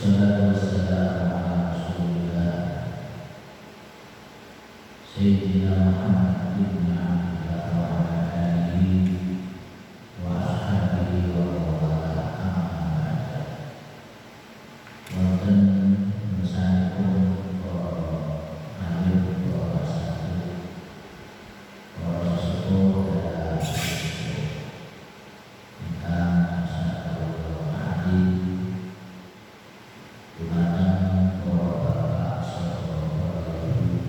Wassalatu wassalamu ala Rasulillah Sayyidina Muhammad ibn Abdillah wa ala alihi wa ashabihi wa mawala amma ba'da. Wonten mensanipun para alim, para santri, para sesepuh dan ingkang sampun ahli dumateng para bapak saha para ibu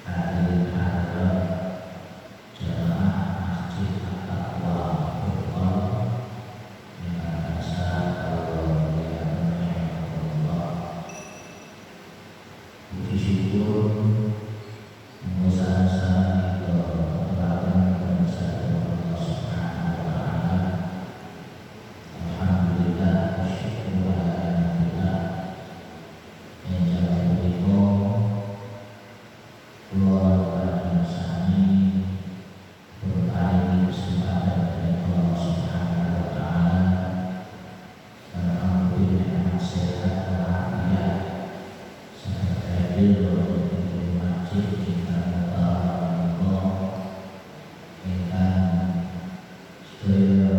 hadirin hadirat jamaah Masjid At-Taqwa Qur'an yang asa kalau muliakan Allah. Puji syukur mengusahakan kelapan dan satu Allah Subhanahu wa Ta'ala. Alhamdulillah, syukur alhamdulillah. Yang jalan beriku keluarga dan sani berpaling kesempatan dari Allah Subhanahu wa Ta'ala dan alhamdulillah sehat walafiat serta hadir di masjid ingkang Allah ingkang sedaya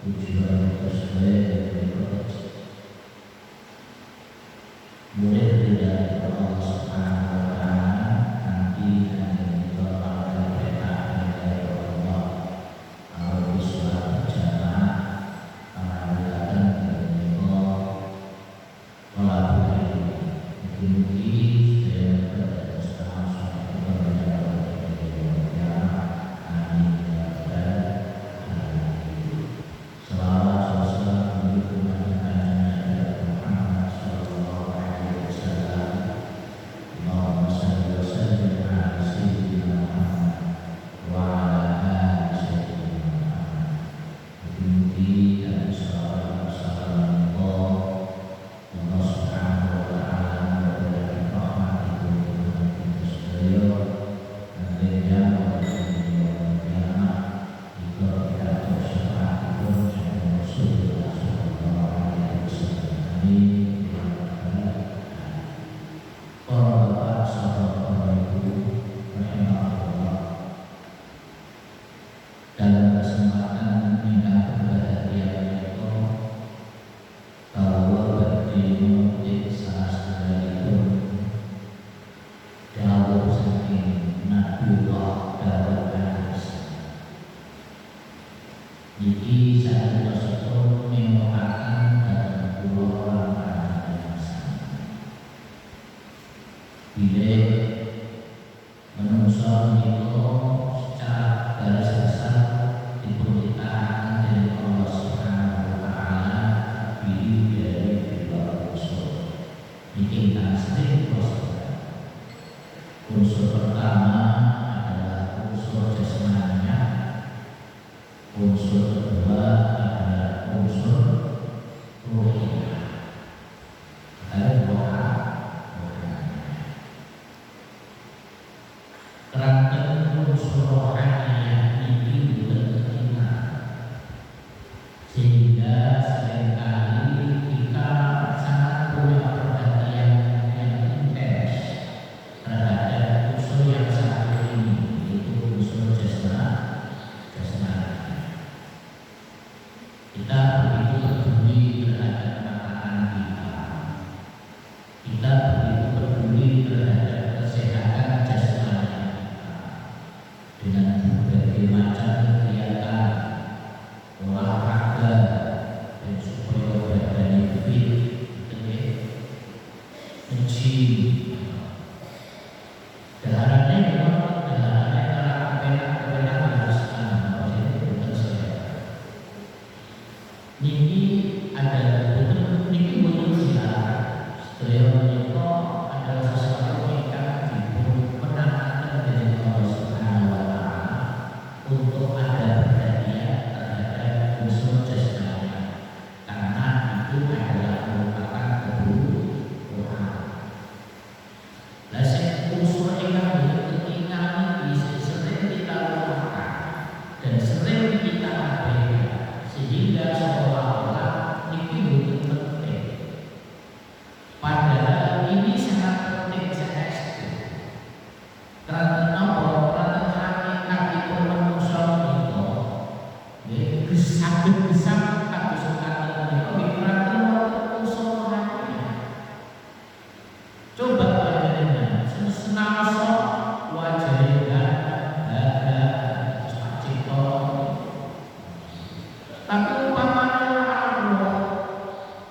tujuan sesuai berikut murid dari Allah Subhanahu wa Ta'ala nanti dan berbagai perintah dari Allah kalau bisa berjamaah alhamdulillah dari Allah walaupun mugi-mugi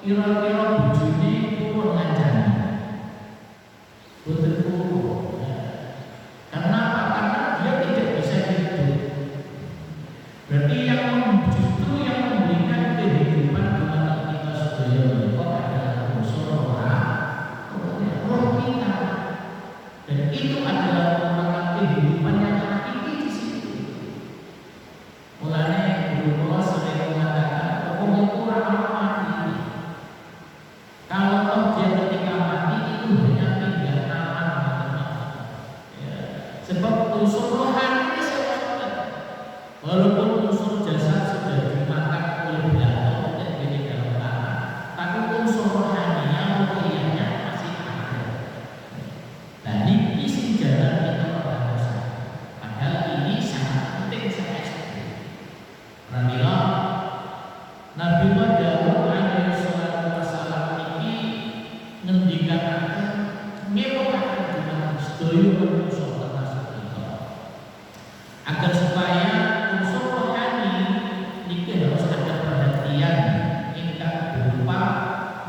kira-kira bojone purun ngancani. Boten purun. Karena apa? Karena dia tidak bisa hidup. Berarti justru yang memberikan kehidupan kepada kita sedaya adalah unsur roh kita. Dan itu adalah merupakan kehidupan yang hakiki di situ. Mulanya guru sering mengatakan, "Hukum itu orang mati." Kalau toh dia ketika mati itu hanya tinggal aman, ya. Sebab unsur rohani itu sangat, walaupun unsur jasad sudah dimakan oleh belatung dan di dalam tanah, tapi unsur rohaninya, ruhiyahnya masih ada. Nah, ini isi jalan kita berbahasa. Padahal ini sangat penting sekali. Pramila Nabi Daud alaihi salatu wassalam ini ngendikanaken ngewokaken dumateng sedaya manusa termasuk kita. Agar supaya unsur rohani niki harus ada perhatian ingkang berupa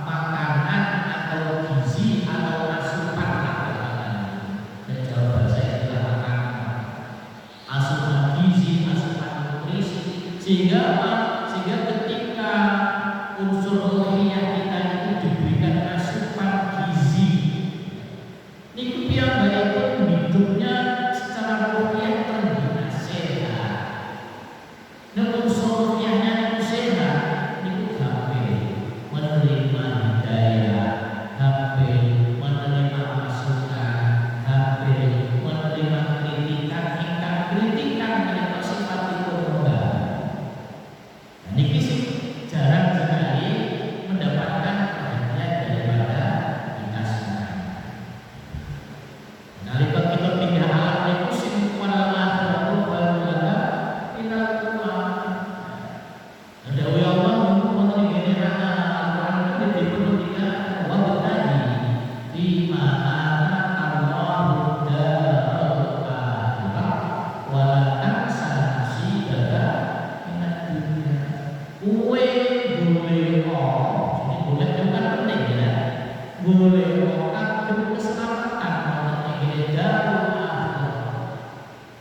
makanan atau gizi atau asupan makanan. Dan jawaban saya adalah makanan, asupan gizi, asupan nutrisi, sehingga ketika unsur rohiyah kita itu diberikan asupan gizi, niku piyambakipun hidupnya secara rohiyah terbina sehat. Nek unsur rohiyahnya itu sehat, niku gampang menerima hidayah, gampang menerima masukan, gampang menerima kritikan menika sifatipun rendah. Niki sih jarang sekali mendapatkan perhatian daripada kita semua. Nalika kita pindah alam niku sing wal akhiratu balagha ilal qur'an. Dawe Allah wonten ing kene Al-Qur'an kan dipun wa tadi di mana Allahu darul akhirah wa la tansa nasibaka minad dunya. Kue boleh ini boleh bukan penting ya. Boleh kagem keselamatan wonten ing darul akhirah.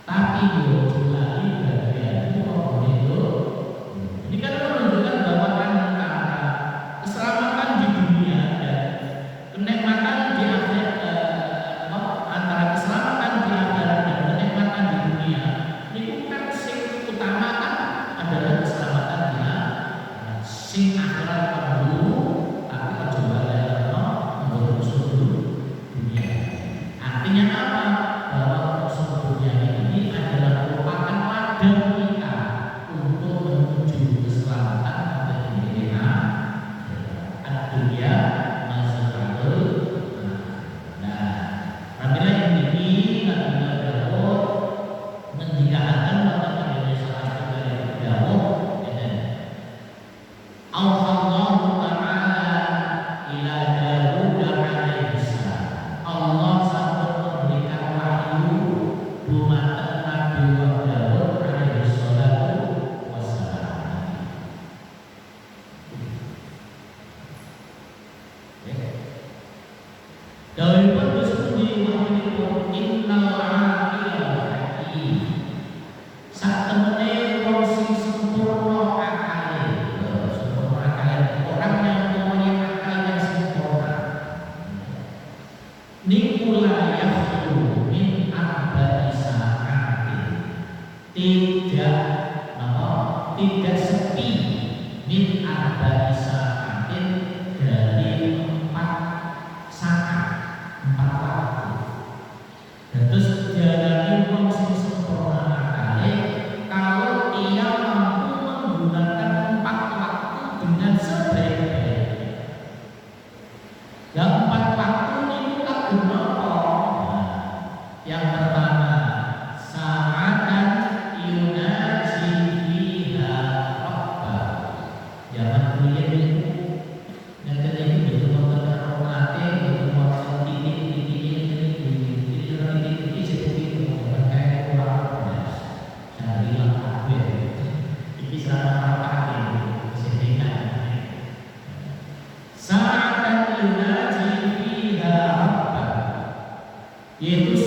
Tapi yo lali bagian itu. Ini kan menunjukkan bahwa antara keselamatan di dunia dan kenikmatan di akhirat, antara keselamatan di akhirat dan kenikmatan di dunia, ini kan sing utama kan adalah keselamatan di akhirat. Sing akhirat dulu, tapi coba menurut seluruh dunia. Artinya apa? Bahwa unsur dunia ini adalah merupakan ladang kita untuk menuju keselamatan pada dunia dunia mazharul. Nah, apabila yang ini Nabi Daud mendikatakan bahwa Indonesia adalah Daud dan Allah Ta'ala ila Daud alaihi salam. Allah sampun memberikan wahyu dumateng Nabi Daud alaihi salatu wassalam. Dawuhipun disebut wahyunipun innal aqila hakim. Satemene wong sing sempurna akale, orang yang mempunyai akal yang sempurna. Niku la yakhlu min arba'i sa'atin. Tidak sepi min arba'i sa'atin dari 4 saat, 4 waktu. Dan terus jalani wong sing sempurna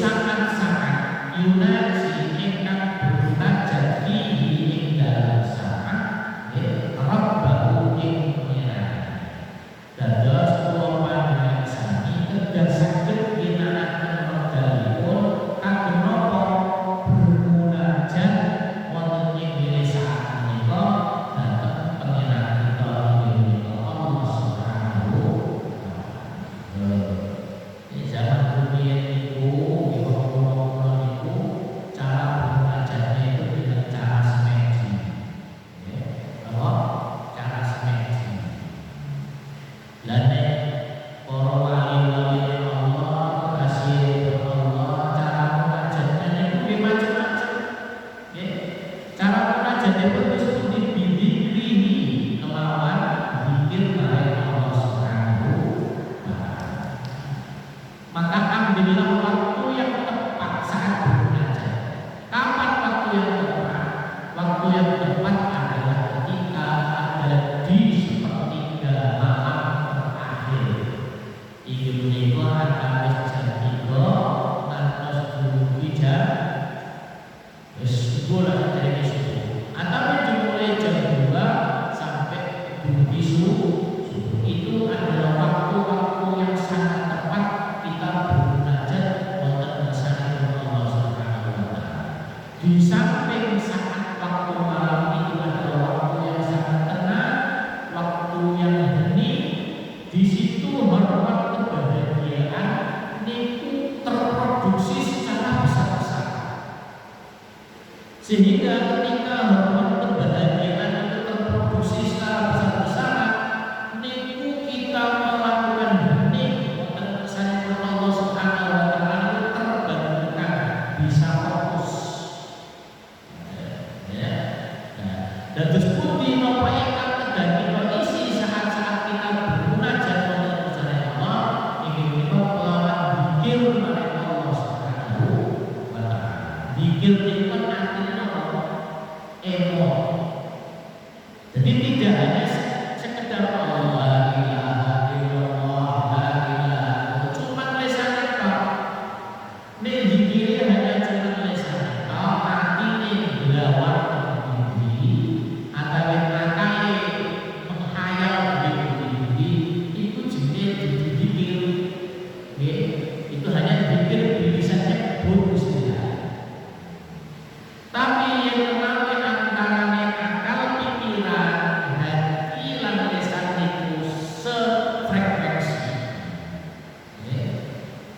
saat-saat yunaji ingkang bermunajat fihi ing dalem saat Rabbahu ing pengiran. Dados kula panjenengan sami kedah saged ginakaken wekdalipun kagem napa bermunajat wonten ing diri saat menika dhateng pengiran kita inggih menika Allah Subhanahu wa taala. Di zaman rumiyin niku cara bermunajatnya itu dengan cara semeji, cara semeji. Lainnya para wali-wali Allah, kekasih Allah, cara munajatnya itu macam-macam. Cara munajatnya itu seperti bidikrihi kelawan zikir dari Allah Subhanahu wa taala. Maka ambillah waktu yang tepat saat bermunajat. Kapan waktu yang tepat? Waktu yang tepat adalah ketika ada di sepertiga malam terakhir. Iki menika antawis jam 3 ngantos dumugi jam subuh lah dari subuh. Atau dimulai jam 2 sampai dumugi subuh. Itu adalah waktu-waktu yang sangat tepat kita bermunajat wonten bersama Allah Subhanahu wa taala. Di samping saat waktu malam itu adalah waktu yang sangat tenang, waktu yang hening. Di situ hormat kebahagiaan niku terproduksi secara besar-besaran. Sehingga ketika hormat kebahagiaan itu terproduksi secara besar-besaran, niku kita melakukan hening wonten bersama Allah Subhanahu wa taala terbangunkan, bisa fokus. Dan terus pundi napa ingkang kedah kita isi saat-saat kita bermunajat wonten bersama Allah inggih menika kelawan zikir marang Allah Subhanahu wa taala. Zikir niku artinya napa? Emo. Jadi tidak hanya sekedar Allah ilaha illallah la ilaha cuma lesan tok. Nek zikir hanya cuma lesan tok, artine glawar atau akale menghayal begitu itu jenis dikir, itu hanya dikir bilisannya bagus tidak. Tapi yang menarik antaranya akal pikiran hati lan lisan itu sefrekuensi,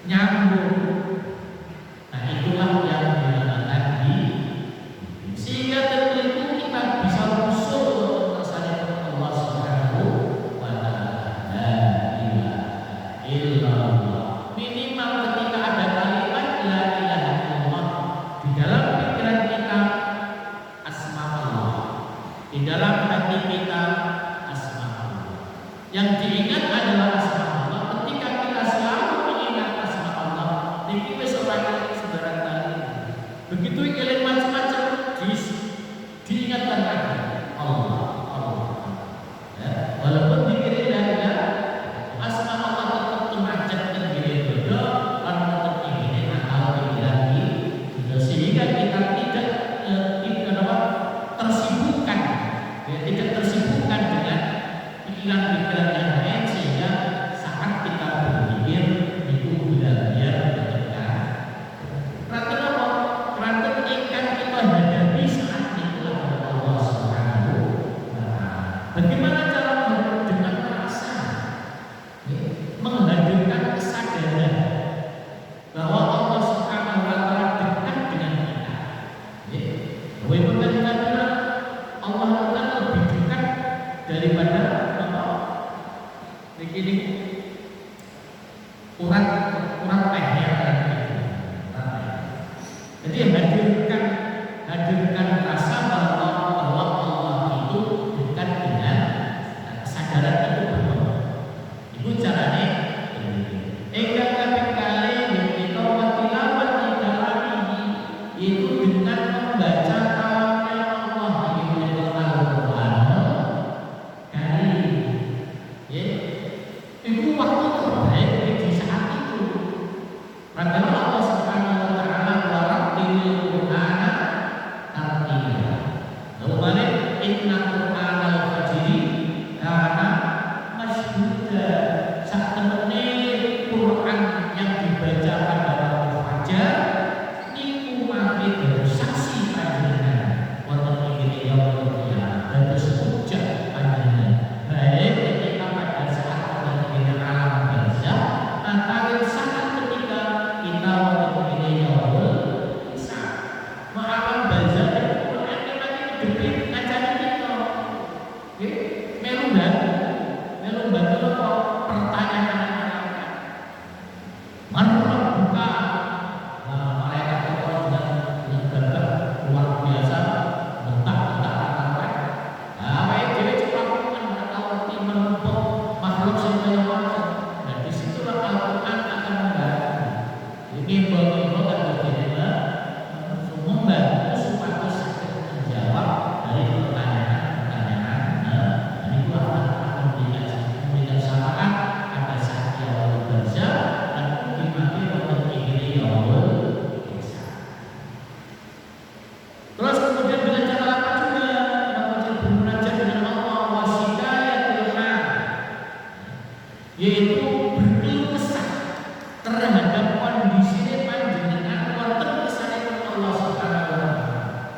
nyambung. Nah itulah yang dinamakan di sehingga tentu kita bisa usul bersama Allah Subhanahu wa taala. La ilaha illallah. Minimal ketika ada kalimat la ilaha illallah di dalam pikiran kita asma Allah, di dalam hati kita asma Allah. Yang diingat adalah asma Allah. Ketika kita selalu mengingat asma Allah, niki wis ora saudara tadi. Begitu eling macam-macam diingatkan lagi Allah. Walaupun dikira tidak asma Allah tetap termajat dan diri bodoh lan tetap ingin akal pikiran kita sehingga kita tidak tersibukkan, tidak tersibukkan dengan pikiran-pikiran yang lain sehingga saat kita berpikir itu benar-benar berdekat. Karena ingkang kita hadapi saat itu adalah Allah Subhanahu wa taala. Bagaimana cara menghadapi dengan rasa, menghadirkan kesadaran bahwa Allah Subhanahu wa taala dekat dengan kita. Bagaimana kita Allah akan lebih dekat daripada apa? Begini urat leher. Jadi hadirkan rasa bahwa Allah itu dekat dengan kesadaran itu benar. Itu caranya. Engkau kali menika watilawat ini itu dengan membaca kalamnya Allah ini Al-Qur'an Karim. Itu waktu terbaik di saat itu. Karena Allah Subhanahu sing kaya ngono. Nah, disitulah Al-Qur'an akan membantu. Ini bagi kan begini membantu supaya sakit menjawab dari pertanyaan-pertanyaan. Dan itu akan memberikan syafaat pada saat yang bekerja dan dipakai untuk diri yang bisa. Terus kemudian dengan cara apa juga? Kita bermunajat dengan Allah wasikayatul hal, yaitu berkeluh kesah terhadap kondisi panjenengan wonten kesanipun Allah Subhanahu wa taala.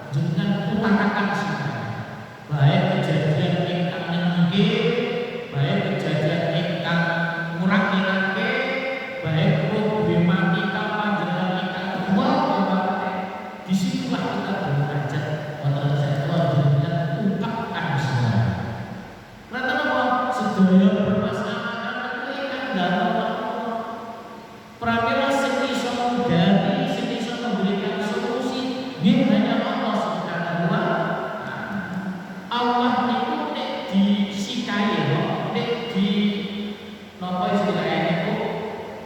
Dengan utarakan sikap, baik kejadian ingkang nyenengke, baik kejadian ingkang ngurang-ngirangke, baik problematika panjenengan ingkang kuat, disitulah kita bermunajat wonten kesanipun Allah dengan ungkapkan semua. Karena apa? Sedaya permasalahan ingkang dalem pramila sing iso ngundani, sing iso memberikan solusi nggih hanya Allah Subhanahu wa taala. Allah niku nek disikai kok, nek di napa istilahnya niku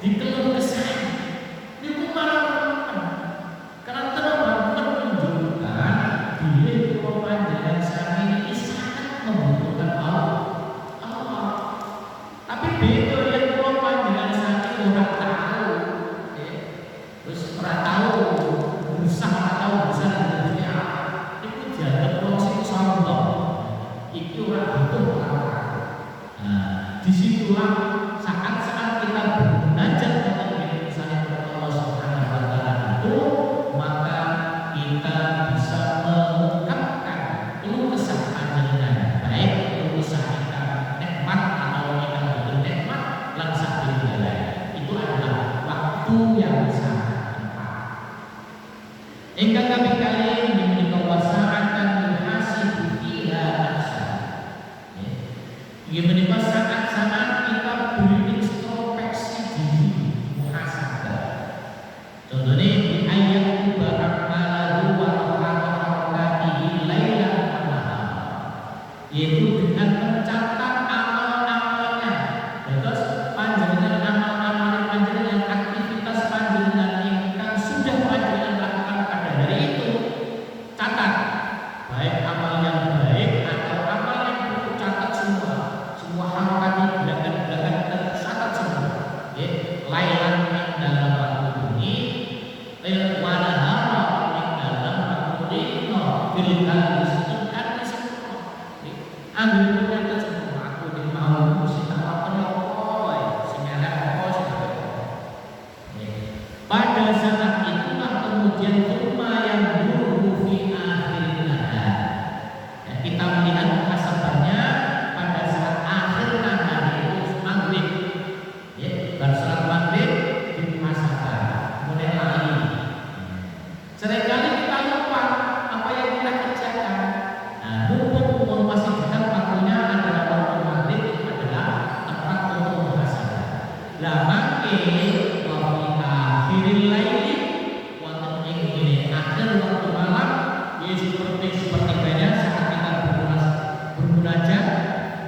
dikeluh kesah niku malah karena tenan menunjukkan bilih kula panjenengan sami iki sangat membutuhkan Allah. Tapi beda yang kula panjenengan sami ora tahu. Terus ora tahu berusaha ora tahu bisa dadi apa. Iku dianggap wong sing sombong. Iki ora butuh apa. Nah, disitulah saat-saat kita bermunajat dengan misalnya kepada Allah Subhanahu wa taala itu, maka kita bisa mengungkapkan keluh kesah panjenengan, baik keluh kesah kita nikmat atau kita butuh nikmat lan sabila. Itu adalah waktu yang sangat tepat. Ingkang kaping kalih menika wasa'atan yuhasibu fiha nafsa. Inggih menika saat-saat kita berintrospeksi diri, muhasabah. Contohnya di ayat ba'amalahu wa harakatihi lailan wa nahar, yaitu dengan mencatat amal-amalnya. Terus panjenengan amal-amal panjenengan, aktivitas panjenengan ingkang sudah panjenengan lakukan pada hari itu, catat. Baik amal yang baik atau amal yang buruk, catat semua. Semua harakat gerakan-gerakan tercatat semua. Ya, lailan ing dalam waktu ini, lailan wa nahar ing dalam waktu ini, bilkan disebutkan di semua. Ambil kita semua aku di mau sing apa sing apa sing. Pada saat itulah kemudian rumah yang buruk fi akhir nahar. Ya, kita melihat muhasabahnya pada saat akhir nahar itu maghrib. Ya, pada saat maghrib di muhasabah kemudian lari. Seringkali kita lupa apa yang kita kerjakan. Nah, mumpung masih dekat waktunya adalah waktu maghrib, itu adalah tempat untuk muhasabah. Lah mangke wa fi akhiril laili, wonten ing ngene akhir waktu malam, ya seperti banyak saat kita bermunajat,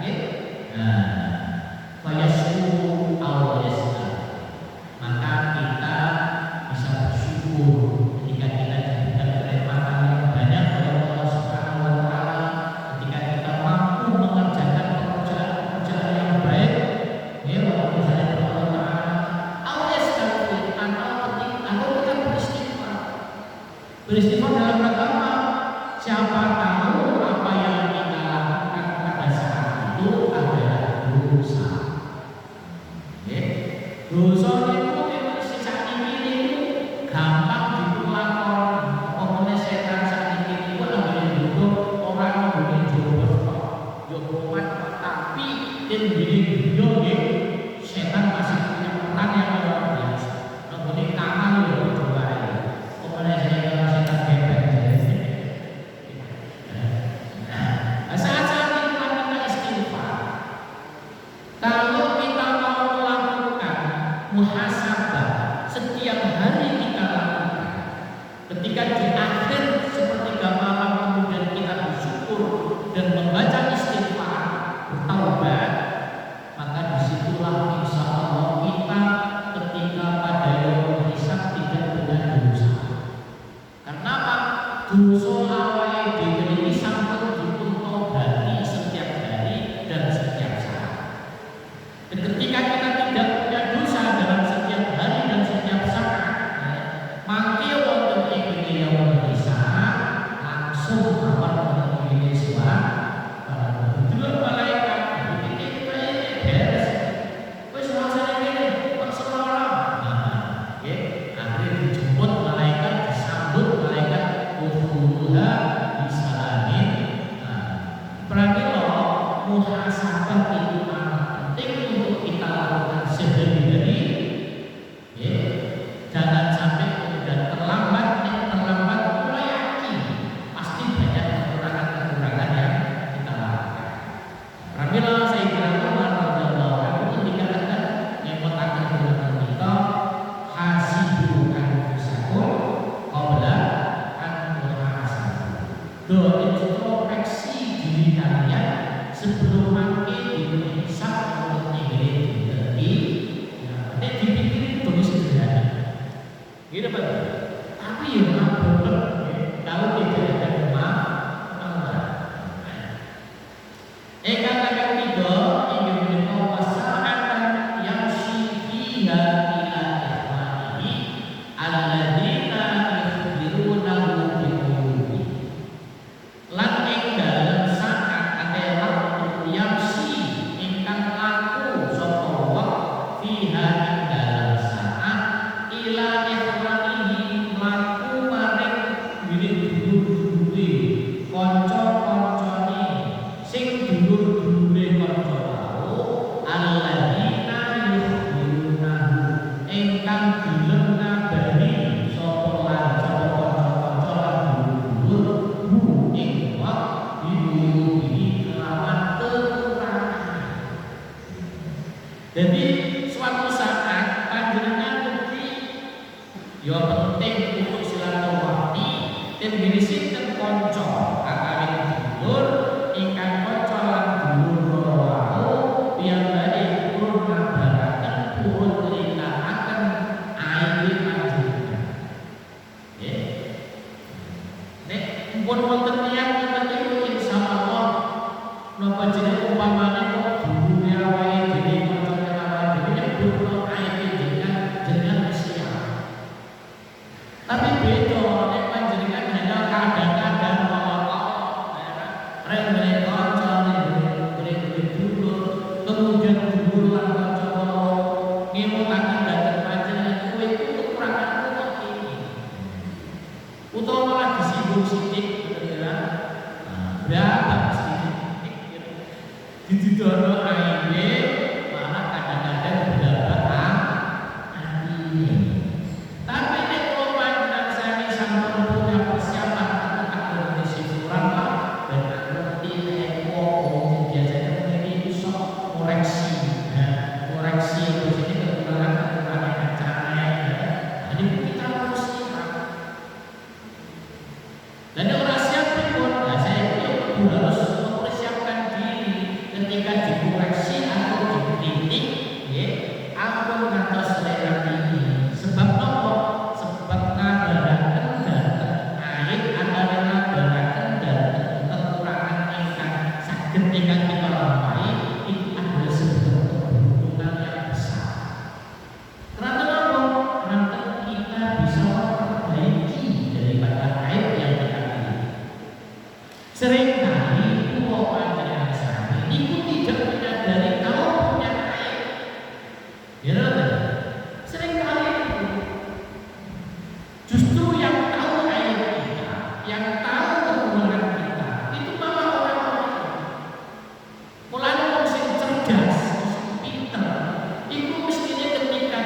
nggih. Nah, fayasyukuru aw yasna, maka kita bisa bersyukur ketika kita diberikan kenikmatan yang banyak oleh Allah Subhanahu wa taala, ketika kita mampu mengerjakan pekerjaan yang baik, ya walaupun misalnya Allah taala, aw yasna atau kita beristighfar. Beristighfar dalam rangka apa? Siapa tahu apa yang kita lakukan pada saat itu adalah dosa. Ya, dosa itu memang sejak ini gampang dilakon. Pokoknya setan saat ini itu ambil dulu orang boleh coba, coba tapi ini video setan masih punya peran yang luar biasa. Kemudian tangan lo coba ya. Pokoknya saya kalau setan bebek. Saat-saat itu kita istighfar. Kalau kita mau melakukan muhasabah setiap hari kita lakukan, ketika di akhir sepertiga malam kemudian kita bersyukur dan membaca istighfar, bertaubat, maka di situ Ketika kita tidak punya dosa dalam setiap hari dan setiap saat, mangke wonten ing yang bisa langsung kapan wonten ing Yesus. Dulu malaikat kita beres. Wis rasane ngene, kok semono. Nggih, akhirnya dijemput malaikat, disambut malaikat ufuha bisalamin. Pramila muhasabah itu penting untuk kita lakukan sehari-hari. Jangan sampai kemudian terlambat mulai yakin pasti banyak kekurangan-kekurangan yang kita lakukan. Pramila saya kira radhiyallahu ketika ada yang mengatakan kepada kita hasibu anfusakum qabla an tuhasabu. Doa introspeksi diri kalian sebelum mangke dihisab untuk nyegeri diri. Nek dipikirin terus sederhana. Gitu Pak. Tapi yang benar kalau tidak ada kemauan. Katakan tiga ingin menikah wasa'atan yang fiha ila ikhwanihi alladzina yukhbirunahu biqulubi. Lan ing dalem saat ate waktu yang ingkang laku sapa wa fiha ing dalem saat ila ikhwanihi laku maring dulur-dulure kanca-kancane sing dulur-dulure kanca wau alladzina yukhbirunahu ingkang gelem ngabari sapa lan sapa kanca-kanca lan dulur ing wa diluruhi kelawan kekurangan. Jadi suatu saat panjenengan mesti ya penting untuk silaturahmi dan ngirisin kanca kakawin dulur ingkang kanca lan dulur wau piyambake purun ngabaraken purun nyritakaken aibe panjenengan. Nggih. Nek pun wonten tiyang ngoten niku insyaallah napa jenenge umpamane kok dulure awake dhewe kancane awake dhewe nyebutno aibe jenengan siap. Tapi beda nek panjenengan hanya kadang-kadang rene kanca rene dulur kemudian dulur lan kanca ngemutaken dhateng panjenengan kowe iku kekuranganmu kok iki. Utawa malah disinggung sithik kira-kira. Berapa mesti dididono aibe malah kadang-kadang berapa hati. Tapi nek kula panjenengan sami sampun punya persiapan akan disipuran lah dan ngerti nek wong biasanya mriki iso koreksi. Koreksi itu jadi kekurangan-kekurangan acara. Jadi kita harus siap. Dan orang siap pun, saya itu harus mempersiapkan diri ketika dikoreksi atau dikritik, aku ngantos selera ini. Sebab apa? Sebab ngabaraken dhateng aib antara ngabaraken dhateng kekurangan ingkang saged ingkang kita lampahi itu adalah sebuah keberuntungan yang besar. Karena apa? Karena kita bisa memperbaiki daripada aib yang kita miliki. Seringkali kula panjenengan sami niku tidak menyadari kalau punya aib. Ya, seringkali justru yang tahu aib kita, yang tahu kekurangan kita, itu malah orang-orang. Mulane wong sing cerdas, sing pinter, iku mestinya ketika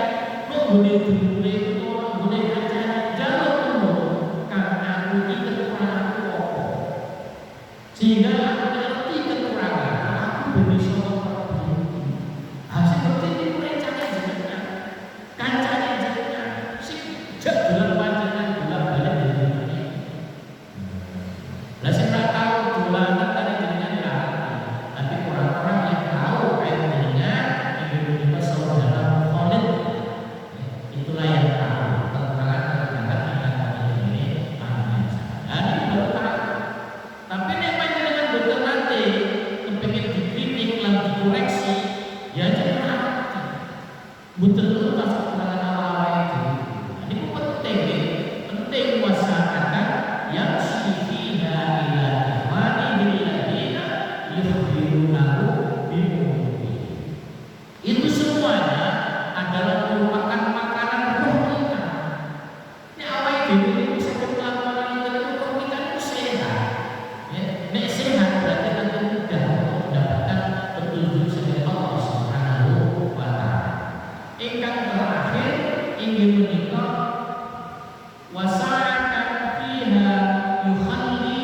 nggone dulure utawa nggone kancane jaluk dulu karena aku iki kekuranganku apa. Sehingga aku ngerti kekurangan, aku bisa memperbaiki. Hasil kerja ini rencana jenengan, kancane jenengan, sing jak dolan panjenengan bolak-balik jenengan. Lah sing ora tahu dolanan karo jenengan ya, tapi orang-orang yang tahu aib jenengan, yang menika saudara Khalid, itulah yang Betul-betul masuk kedalam awal itu. Ini penting, penting wasakata yang fiha ila ikhwani billadina yukhbirunahu bimu'min. Itu semuanya adalah merupakan makanan roh kita. Ini awal itu bisa melakukan itu roh kita itu sehat. Ya, nek sehat berarti nanti mudah untuk mendapatkan petunjuk dari Allah Subhanahu wa Ta'ala. Ingkang terakhir ingin menikah wasa'atan fiha yukhalli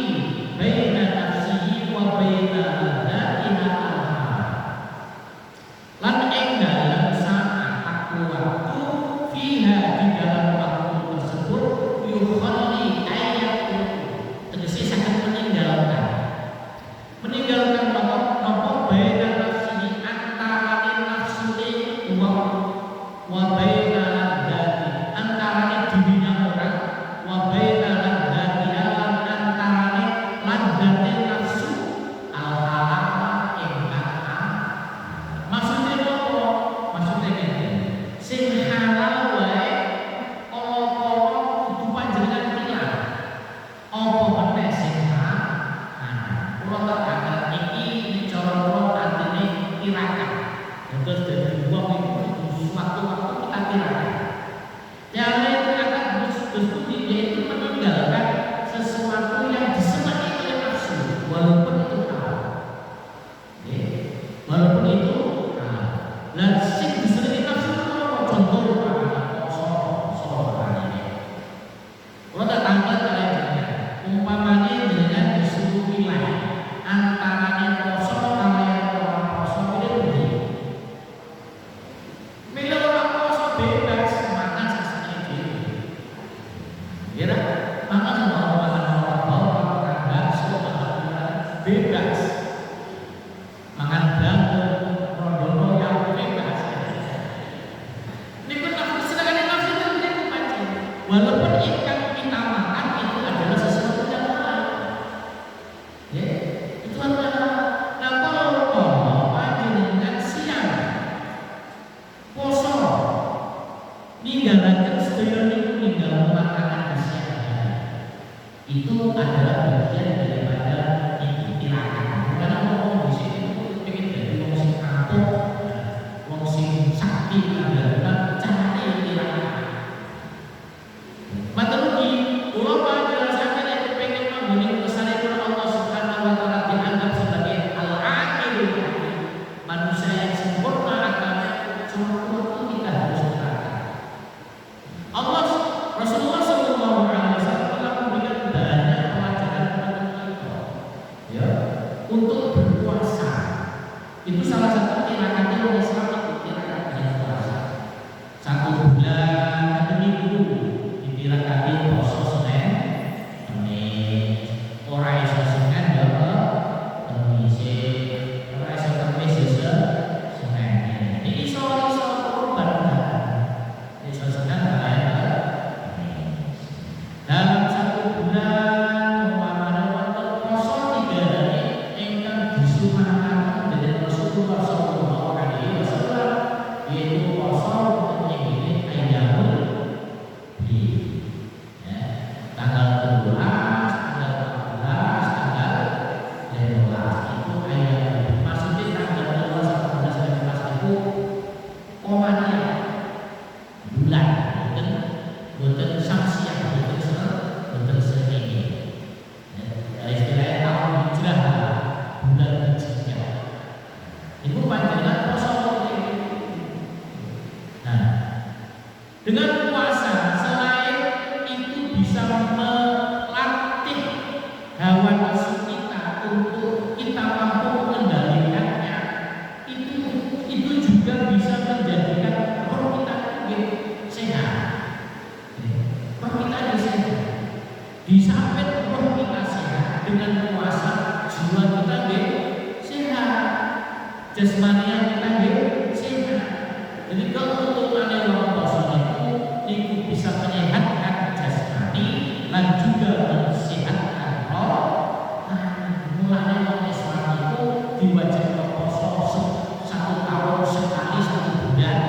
baina nafsihi wa baina adzatiha lan ing dalam saat waktu fiha di dalam waktu tersebut yukhalli ayat tegese sangat meninggalkan nopo baina nafsihi antara nafsune wa baina adzati antara dirinya orang wa baina adzati antara ladzate nafsu al-halal ingkang maksudnya apa? Maksudnya ngene sing halal wae apa kudu panjenengan ilang apa meneh sing halal kula tak kata iki cara kula artine tirakat terus dadi wong iku waktu-waktu kita tirakat yang lain akan terus yaitu meninggalkan sesuatu yang disenangi oleh nafsu walaupun itu halal. Walaupun itu halal. Dan sing disenangi nafsu itu apa? Contoh poso ini. Kalau tak tambah kalian umpamanya dengan disuruh pilih antara poso kalian orang poso pilih milih orang poso bebas makan sesuatu ya makan semua makan bakso makan bebas makan daging rondo yang bebas ini pun nafsu sedangkan nafsu itu menjadi pancing walaupun ikan kita makan itu adalah sesuatu yang halal ya itu adalah nah kalau panjenengan siang poso ninggalaken sedaya niku ninggal makanan siang hari itu adalah bagian daripada tirakat karena wong di sini itu pengen jadi wong sing kapok wong sing sakti adalah carane tirakat matur nuwun kula panjenengan yang pengen mengguni kesanipun Allah Subhanahu wa Ta'ala dianggap sebagai al-aqil manusia yang sempurna akalnya semua kita harus tirakat. Allah Rasulullah Sallallahu Alaihi Wasallam telah memberikan banyak pelajaran kepada kita, ya, untuk berpuasa. Itu salah satu tirakatnya orang Islam itu tirakat dengan puasa. 1 bulan 1 minggu ditirakati puasa Senin, Kamis, ora iso Senin ya Kamis, ora iso Kamis ya Senin. Ini iso korban. Iso Senin dalam 1 bulan umpamanya wonten poso 3 hari ingkang disunahaken dening Rasulullah sallallahu alaihi wasallam yaitu poso wonten ing Ayyamul Bid. Ya, tanggal 12, tanggal 14, tanggal 15 itu Ayyamul Bid. Maksudnya tanggal 12, 14, 15 itu komanya bulan boten samsiah boten srengenge ya istilahnya tahun hijrah bulan hijrah itu panjenengan poso nah dengan puasa selain itu bisa melatih hawa nafsu kita untuk kita mampu mengendalikannya itu juga bisa menjadikan roh kita sehat. Roh kita ada sehat. Di samping roh kita sehat dengan puasa, jiwa kita sehat. Jasmani kita sehat. Jadi kalau untuk orang puasa itu bisa menyehatkan jasmani dan juga mensehatkan roh. Mulanya orang Islam itu diwajibkan puasa 1 tahun sekali 1 bulan.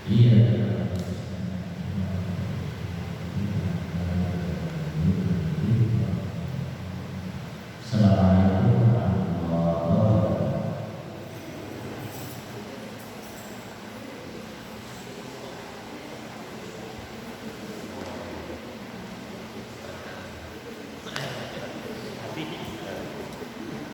Iya.